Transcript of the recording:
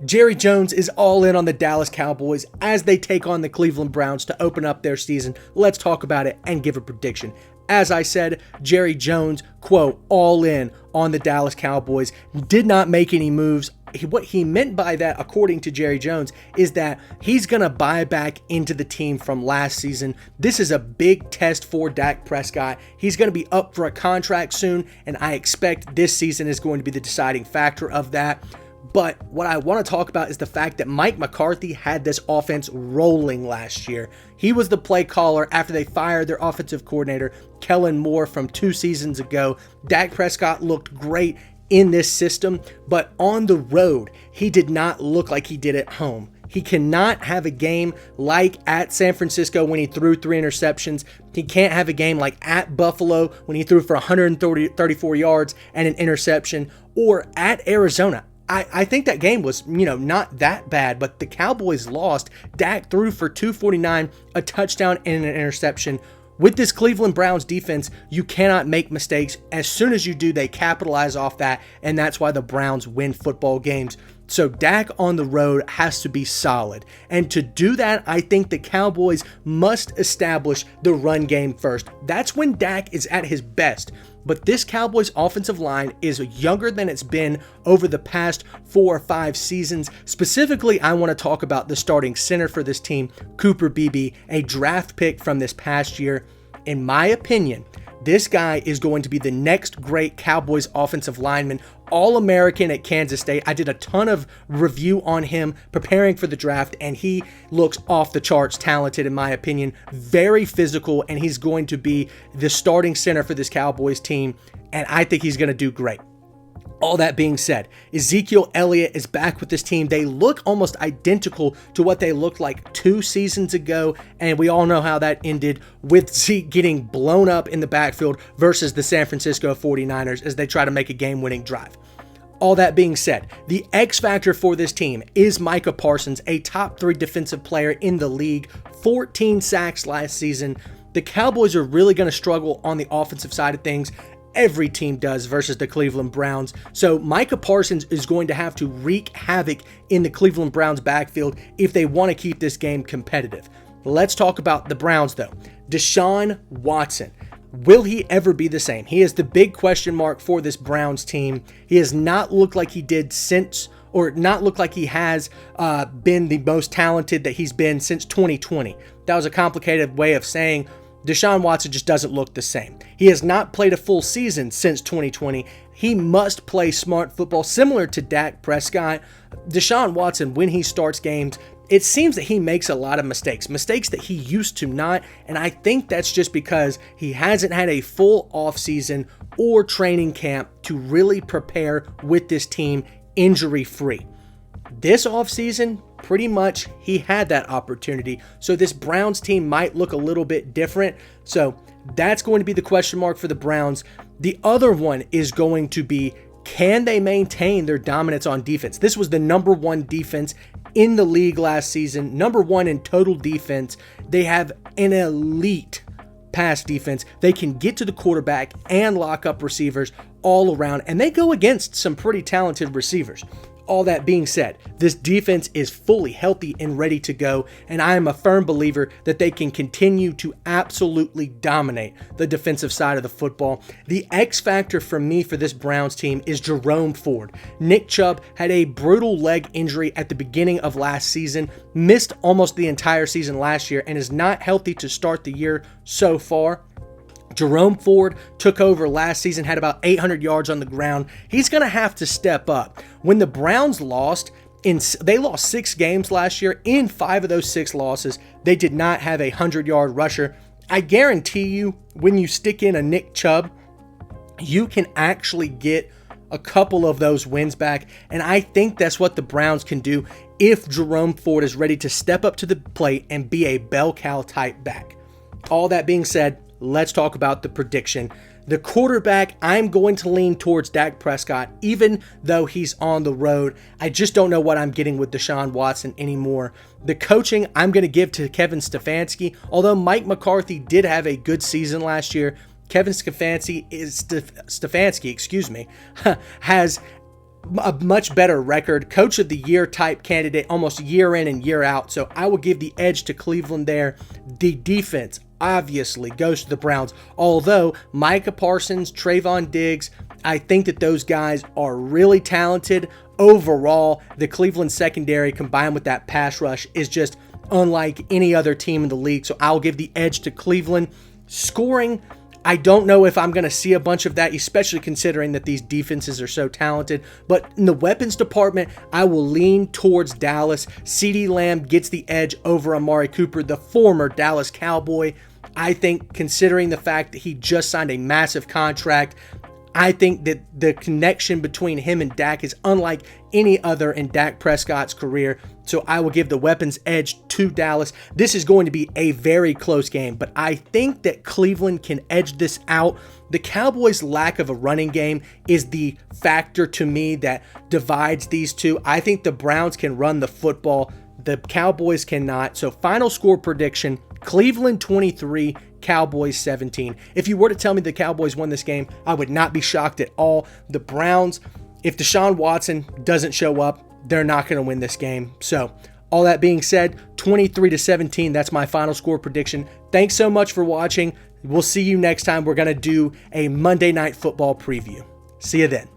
Jerry Jones is all in on the Dallas Cowboys as they take on the Cleveland Browns to open up their season. Let's talk about it and give a prediction. As I said, Jerry Jones, quote, all in on the Dallas Cowboys, did not make any moves. What he meant by that, according to Jerry Jones, is that he's going to buy back into the team from last season. This is a big test for Dak Prescott. He's going to be up for a contract soon, and I expect this season is going to be the deciding factor of that. But what I want to talk about is the fact that Mike McCarthy had this offense rolling last year. He was the play caller after they fired their offensive coordinator, Kellen Moore, from 2 seasons ago. Dak Prescott looked great in this system, but on the road, he did not look like he did at home. He cannot have a game like at San Francisco when he threw 3 interceptions. He can't have a game like at Buffalo when he threw for 134 yards and an interception, or at Arizona. I think that game was, not that bad, but the Cowboys lost. Dak threw for 249, a touchdown, and an interception. With this Cleveland Browns defense, you cannot make mistakes. As soon as you do, they capitalize off that, and that's why the Browns win football games. So Dak on the road has to be solid. And to do that, I think the Cowboys must establish the run game first. That's when Dak is at his best. But this Cowboys offensive line is younger than it's been over the past 4 or 5 seasons. Specifically, I want to talk about the starting center for this team, Cooper Beebe, a draft pick from this past year. In my opinion, this guy is going to be the next great Cowboys offensive lineman, All-American at Kansas State. I did a ton of review on him preparing for the draft, and he looks off the charts talented in my opinion. Very physical, and he's going to be the starting center for this Cowboys team, and I think he's going to do great. All that being said, Ezekiel Elliott is back with this team. They look almost identical to what they looked like 2 seasons ago, and we all know how that ended with Zeke getting blown up in the backfield versus the San Francisco 49ers as they try to make a game-winning drive. All that being said, the X factor for this team is Micah Parsons, a top 3 defensive player in the league, 14 sacks last season. The Cowboys are really going to struggle on the offensive side of things. Every team does versus the Cleveland Browns. So Micah Parsons is going to have to wreak havoc in the Cleveland Browns backfield if they want to keep this game competitive. Let's talk about the Browns though. Deshaun Watson. Will he ever be the same? He is the big question mark for this Browns team. He has not looked like he did since, or not looked like he has been the most talented that he's been since 2020. That was a complicated way of saying Deshaun Watson just doesn't look the same. He has not played a full season since 2020. He must play smart football, similar to Dak Prescott. Deshaun Watson, when he starts games, it seems that he makes a lot of mistakes that he used to not, and I think that's just because he hasn't had a full offseason or training camp to really prepare with this team injury-free. This offseason, pretty much he had that opportunity, so this Browns team might look a little bit different. So that's going to be the question mark for the Browns. The other one is going to be, can they maintain their dominance on defense? This was the number 1 defense in the league last season, number 1 in total defense. They have an elite pass defense. They can get to the quarterback and lock up receivers all around, and they go against some pretty talented receivers. All that being said, this defense is fully healthy and ready to go, and I am a firm believer that they can continue to absolutely dominate the defensive side of the football. The X factor for me for this Browns team is Jerome Ford. Nick Chubb had a brutal leg injury at the beginning of last season, missed almost the entire season last year, and is not healthy to start the year so far. Jerome Ford took over last season, had about 800 yards on the ground. He's going to have to step up. When the Browns lost, they lost 6 games last year. In 5 of those 6 losses, they did not have a 100-yard rusher. I guarantee you, when you stick in a Nick Chubb, you can actually get a couple of those wins back, and I think that's what the Browns can do if Jerome Ford is ready to step up to the plate and be a bell cow type back. All that being said, let's talk about the prediction. The quarterback, I'm going to lean towards Dak Prescott, even though he's on the road. I just don't know what I'm getting with Deshaun Watson anymore. The coaching, I'm going to give to Kevin Stefanski. Although Mike McCarthy did have a good season last year, Kevin Stefanski has a much better record, coach of the year type candidate almost year in and year out. So I will give the edge to Cleveland there. The defense obviously goes to the Browns, although Micah Parsons, Trayvon Diggs, I think that those guys are really talented. Overall, the Cleveland secondary combined with that pass rush is just unlike any other team in the league. So I'll give the edge to Cleveland. Scoring, I don't know if I'm going to see a bunch of that, especially considering that these defenses are so talented. But in the weapons department, I will lean towards Dallas. CeeDee Lamb gets the edge over Amari Cooper, the former Dallas Cowboy. I think considering the fact that he just signed a massive contract, I think that the connection between him and Dak is unlike any other in Dak Prescott's career. So I will give the weapons edge to Dallas. This is going to be a very close game, but I think that Cleveland can edge this out. The Cowboys' lack of a running game is the factor to me that divides these two. I think the Browns can run the football. The Cowboys cannot. So final score prediction, Cleveland 23, Cowboys 17. If you were to tell me the Cowboys won this game, I would not be shocked at all. The Browns, if Deshaun Watson doesn't show up, they're not going to win this game. So all that being said, 23-17, that's my final score prediction. Thanks so much for watching. We'll see you next time. We're going to do a Monday Night Football preview. See you then.